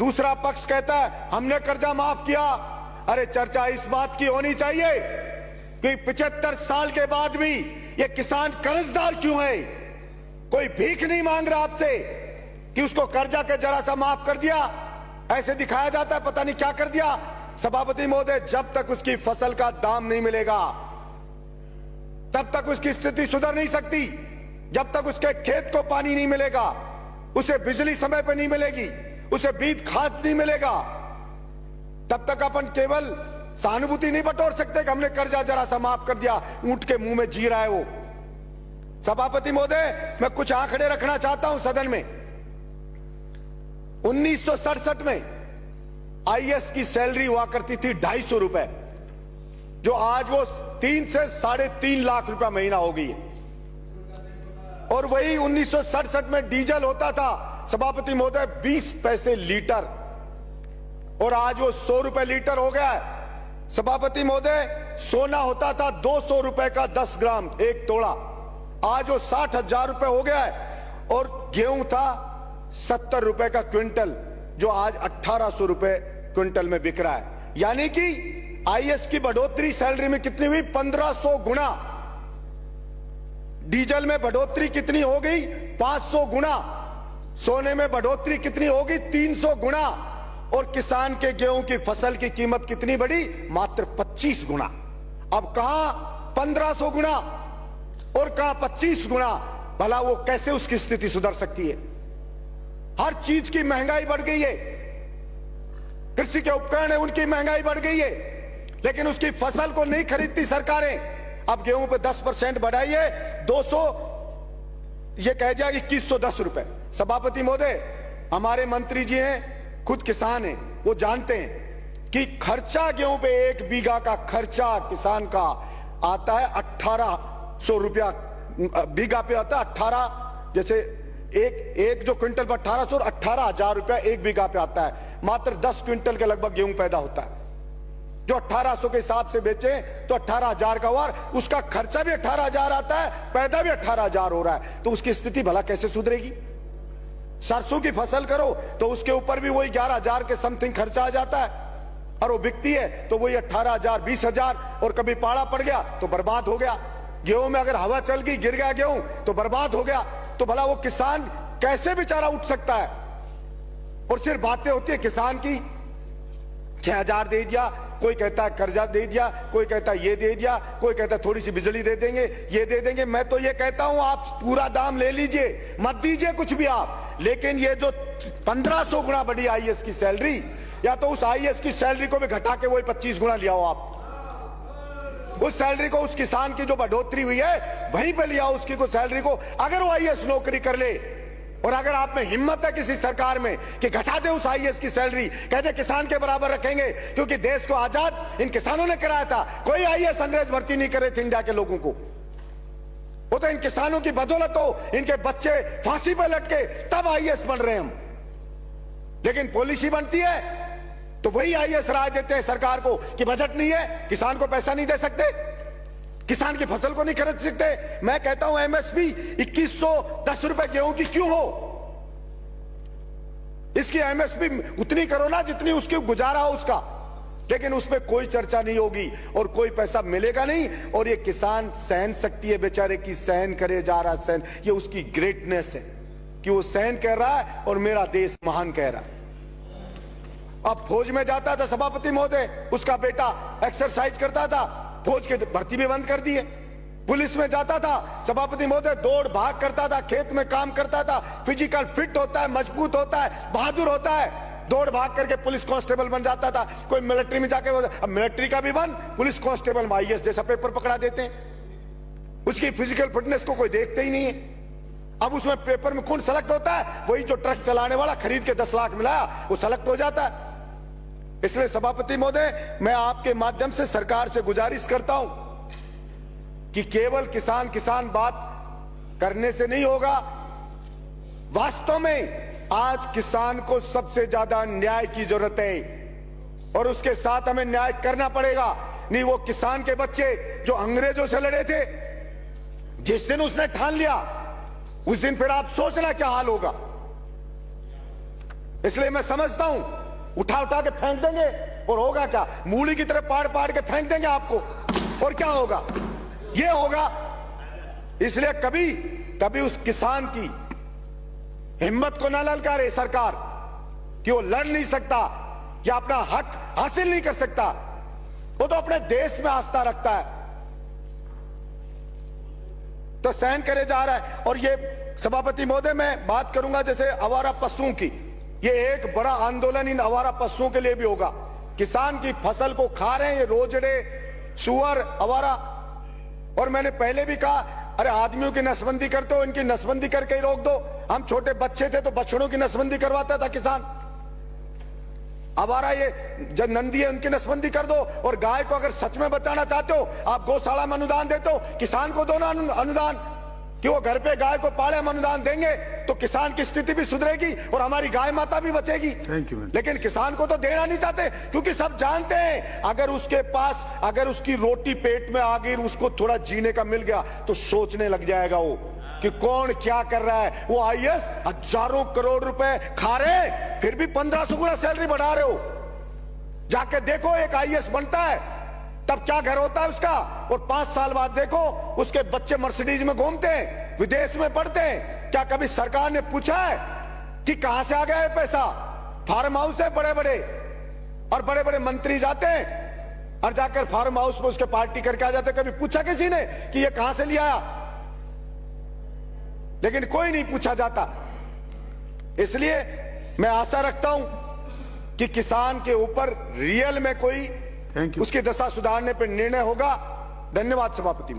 दूसरा पक्ष कहता है हमने कर्जा माफ किया। अरे चर्चा इस बात की होनी चाहिए कि 75 साल के बाद भी ये किसान कर्जदार क्यों है। कोई भीख नहीं मांग रहा आपसे कि उसको कर्जा के जरा सा माफ कर दिया, ऐसे दिखाया जाता है पता नहीं क्या कर दिया। सभापति महोदय, जब तक उसकी फसल का दाम नहीं मिलेगा तब तक उसकी स्थिति सुधर नहीं सकती। जब तक उसके खेत को पानी नहीं मिलेगा, उसे बिजली समय पर नहीं मिलेगी, उसे बीज खाद नहीं मिलेगा, तब तक अपन केवल सहानुभूति नहीं बटोर सकते कि हमने कर्जा जरा सा माफ कर दिया। ऊंट के मुंह में जी रहा है वो। सभापति महोदय, मैं कुछ आंकड़े रखना चाहता हूं सदन में। 1967 में आईएएस की सैलरी हुआ करती थी 250 रुपए, जो आज वो 3 से 3.5 लाख रुपया महीना हो गई है। और वही 1967 में डीजल होता था सभापति महोदय 20 पैसे लीटर, और आज वो 100 रुपए लीटर हो गया है। सभापति महोदय, सोना होता था 200 रुपए का 10 ग्राम 1 तोला, आज वो 60,000 रुपए हो गया है। और गेहूं था 70 रुपए का क्विंटल, जो आज 1800 रुपए क्विंटल में बिक रहा है। यानी कि आईएएस की बढ़ोतरी सैलरी में कितनी हुई? 1500 गुना। डीजल में बढ़ोतरी कितनी हो गई? 500 गुना। सोने में बढ़ोतरी कितनी होगी? 300 गुना। और किसान के गेहूं की फसल की कीमत कितनी बढ़ी? मात्र 25 गुना। अब कहां 1500 गुना और कहां 25 गुना। भला वो कैसे उसकी स्थिति सुधर सकती है? हर चीज की महंगाई बढ़ गई है। कृषि के उपकरण है, उनकी महंगाई बढ़ गई है, लेकिन उसकी फसल को नहीं खरीदती सरकारें। अब गेहूं पे 10% बढ़ाइए, 200 ये कह दिया 2110 रुपए। सभापति महोदय, हमारे मंत्री जी हैं, खुद किसान हैं, वो जानते हैं कि खर्चा गेहूं पे 1 बीघा का खर्चा किसान का आता है 1800 रुपया बीघा पे आता है। 18 जैसे एक जो क्विंटल पर 1800 और 18,000 रुपया 1 बीघा पे आता है। मात्र 10 क्विंटल के लगभग गेहूं पैदा होता है। जो 1800 के हिसाब से बेचे तो 18,000 का हुआ, उसका खर्चा भी 18,000 आता है, पैदा भी 18,000 हो रहा है। तो उसकी स्थिति भला कैसे सुधरेगी? सरसों की फसल करो तो उसके ऊपर भी वही 11,000 के समथिंग खर्चा आ जाता है, और वो बिकती है तो वही 18,000 20,000, और कभी पाड़ा पड़ गया तो बर्बाद हो गया। गेहूं में अगर हवा चल गई, गिर गया गेहूं तो बर्बाद हो गया। तो भला वो किसान कैसे बेचारा उठ सकता है? और सिर्फ बातें होती है किसान की, 6,000 दे दिया, कोई कहता है कर्जा दे दिया, कोई कहता है ये दे दिया, कोई कहता है थोड़ी सी बिजली दे देंगे, ये दे देंगे। मैं तो ये कहता हूं आप पूरा दाम ले लीजिए, मत दीजिए कुछ भी आप, लेकिन ये जो 1500 गुना बढ़ी आईएएस की सैलरी, या तो उस आईएएस की सैलरी को भी घटा के वही 25 गुना लिया हो आप। उस सैलरी को, उस किसान की जो बढ़ोतरी हुई है वहीं पे लिया उसकी को सैलरी को। अगर वो आईएएस नौकरी कर ले, और अगर आप में हिम्मत है किसी सरकार में कि घटा दे उस आईएएस की सैलरी, कहते किसान के बराबर रखेंगे, क्योंकि देश को आजाद इन किसानों ने कराया था। कोई आईएएस अंग्रेज भर्ती नहीं करे थे इंडिया के लोगों को, वो तो इन किसानों की बदौलत हो, इनके बच्चे फांसी पर लटके तब आईएएस बन रहे हम। लेकिन पॉलिसी बनती है तो वही आईएएस राय देते हैं सरकार को कि बजट नहीं है, किसान को पैसा नहीं दे सकते, किसान की फसल को नहीं खरीद सकते। मैं कहता हूं एमएसपी 2110 रुपए गेहूं की क्यों हो? इसकी एमएसपी उतनी करो ना जितनी उसकी गुजारा हो उसका, लेकिन उसमें कोई चर्चा नहीं होगी और कोई पैसा मिलेगा नहीं। और ये किसान सहन शक्ति है बेचारे की, सहन करे जा रहा सहन, ये उसकी ग्रेटनेस है कि वो सहन कर रहा है और मेरा देश महान कह रहा है। अब फौज में जाता था सभापति महोदय, उसका बेटा एक्सरसाइज करता था, फौज की भर्ती भी बंद कर दी है। पुलिस में जाता था सभापति महोदय, दौड़ भाग करता था, खेत में काम करता था, फिजिकल फिट होता है, मजबूत होता है, बहादुर होता है, दौड़ भाग करके पुलिस कांस्टेबल बन जाता था। कोई मिलिट्री में जाके, अब मिलिट्री का भी बन, पुलिस कांस्टेबल में आईएएस जैसा पेपर पकड़ा देते हैं। उसकी फिजिकल फिटनेस को कोई देखते ही नहीं है। अब उसमें पेपर में कौन सेलेक्ट होता है? वही जो ट्रक चलाने वाला खरीद के 10 लाख मिलाया वो सेलेक्ट हो जाता है। इसलिए सभापति महोदय, मैं आपके माध्यम से सरकार से गुजारिश करता हूं कि केवल किसान किसान बात करने से नहीं होगा। वास्तव में आज किसान को सबसे ज्यादा न्याय की जरूरत है, और उसके साथ हमें न्याय करना पड़ेगा। नहीं, वो किसान के बच्चे जो अंग्रेजों से लड़े थे, जिस दिन उसने ठान लिया उस दिन फिर आप सोचना क्या हाल होगा। इसलिए मैं समझता हूं उठा उठा के फेंक देंगे और होगा क्या, मूली की तरह पाड़ पाड़ के फेंक देंगे आपको, और क्या होगा, ये होगा। इसलिए कभी कभी उस किसान की हिम्मत को न ललकारे सरकार कि वो लड़ नहीं सकता या अपना हक हासिल नहीं कर सकता। वो तो अपने देश में आस्था रखता है तो सहन करे जा रहा है। और ये सभापति महोदय, मैं बात करूंगा जैसे आवारा पशुओं की, ये एक बड़ा आंदोलन इन आवारा पशुओं के लिए भी होगा। किसान की फसल को खा रहे हैं ये रोजड़े, सुअर, आवारा। और मैंने पहले भी कहा, अरे आदमियों की नसबंदी करते हो, इनकी नसबंदी करके ही रोक दो। हम छोटे बच्चे थे तो बछड़ों की नसबंदी करवाता था किसान। आवारा ये जब नंदी है उनकी नसबंदी कर दो। और गाय को अगर सच में बचाना चाहते हो, आप गौशाला में अनुदान देते हो, किसान को दो ना अनुदान, कि वो घर पे गाय को पाले। हम अनुदान देंगे तो किसान की स्थिति भी सुधरेगी और हमारी गाय माता भी बचेगी। लेकिन किसान को तो देना नहीं चाहते, क्योंकि सब जानते हैं अगर उसके पास, अगर उसकी रोटी पेट में आ गई, उसको थोड़ा जीने का मिल गया तो सोचने लग जाएगा वो कि कौन क्या कर रहा है। वो आईएएस हजारों करोड़ रुपए खा रहे, फिर भी 1500 गुना सैलरी बढ़ा रहे हो। जाके देखो एक आईएएस बनता है तब क्या घर होता है उसका, और 5 साल बाद देखो उसके बच्चे मर्सिडीज में घूमते हैं, विदेश में पढ़ते हैं। क्या कभी सरकार ने पूछा है कि कहां से आ गया है पैसा? फार्म हाउस है बड़े बड़े, और बड़े बड़े मंत्री जाते हैं और जाकर फार्म हाउस में उसके पार्टी करके आ जाते। कभी पूछा किसी ने कि ये कहां से लिया आया? लेकिन कोई नहीं पूछा जाता। इसलिए मैं आशा रखता हूं कि किसान के ऊपर रियल में कोई उसकी दशा सुधारने पर निर्णय होगा। धन्यवाद सभापति।